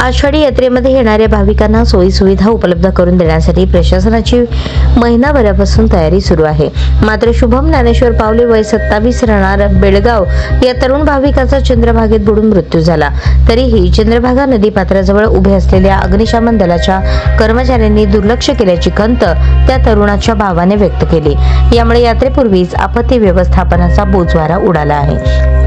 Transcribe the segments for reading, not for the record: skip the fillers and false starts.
आषाढी यात्रेमध्ये येणाऱ्या भाविकांना सोयी सुविधा उपलब्ध करून देण्यासाठी प्रशासनाची महिनाभरापासून तयारी सुरू आहे। मात्र शुभम ज्ञानेश्वर पावले वय 27 राहणार बेळगाव या तरुण भाविकाचा चंद्रभागेत बुडून मृत्यू झाला। तरीही चंद्रभागा नदीपात्राजवळ उभे असलेल्या अग्निशमन दलाच्या कर्मचाऱ्यांनी दुर्लक्ष केल्याची खंत त्या तरुणाच्या भावाने व्यक्त केली। यामुळे यात्रेपूर्वीच आपत्ती व्यवस्थापनाचा बोजवारा उडाला आहे।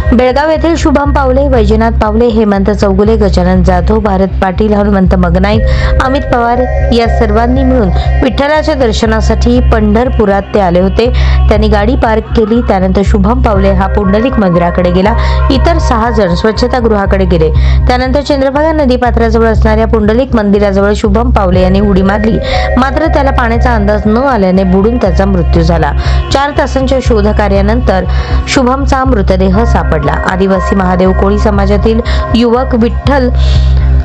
बेळगाव येथील शुभम पावले, वैजनाथ पावले, हेमंत चौगुले, गजानन जाधव, भारत पाटील, हनुमंत मगनाईक, अमित पवार या सर्वांनी मिळून विठ्ठलाच्या दर्शनासाठी पंढरपुरात ते आले होते। त्यांनी गाडी पार्क केली। त्यानंतर शुभम पावले हा पुंडलिक मंदिराकडे गेला। इतर 6 जण स्वच्छतागृहाकडे गेले। त्यानंतर चंद्रभागा नदीपात्राजवळ असणाऱ्या पुंडलिक मंदिराजवळ शुभम पावले यांनी उडी मारली। मात्र त्याला पाण्याचा अंदाज न आल्याने बुडून त्याचा मृत्यू झाला। 4 तासांच्या शोधकार्यानंतर शुभमचा मृतदेह सापडला। आदिवासी महादेव कोळी समाजातील युवक विठ्ठल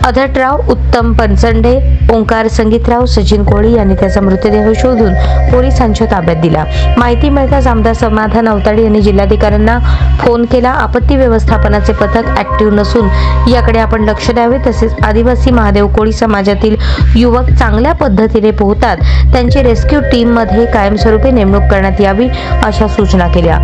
अधटराव, उत्तम पंचंडे, ओंकार संगीतराव, सचिन कोळी यांनी त्याचा मृतदेह शोधून पोलिसांच्या ताब्यात दिला। माहिती मिळताच आमदार समाधान अवताडे यांनी जिल्हाधिकाऱ्यांना फोन केला। आपत्ती व्यवस्थापनाचे पथक ऍक्टिव्ह नसून याकडे आपण लक्ष द्यावे, तसेच आदिवासी महादेव कोळी समाजातील युवक चांगल्या पद्धतीने पोहतात, त्यांची रेस्क्यू टीम मध्ये कायमस्वरूपी नेमणूक करण्यात यावी अशा सूचना केल्या।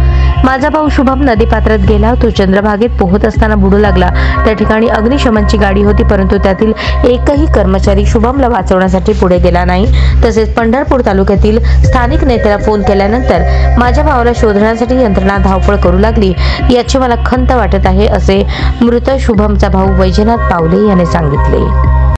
माझा भाऊ शुभम नदीपात्रात गेला। तो चंद्रभागेत पोहत असताना बुडू लागला। त्या ठिकाणी अग्निशमनची गाडी होती, परंतु त्यातील एकही कर्मचारी शुभमला वाचवण्यासाठी पुढे गेला नाही। तसेच पंढरपूर तालुक्यातील स्थानिक नेत्याला फोन केल्यानंतर माझ्या भावाला शोधण्यासाठी यंत्रणा धावपळ करू लागली, याची मला खंत वाटत आहे, असे मृत शुभमचा भाऊ वैजनाथ पावले यांनी सांगितले।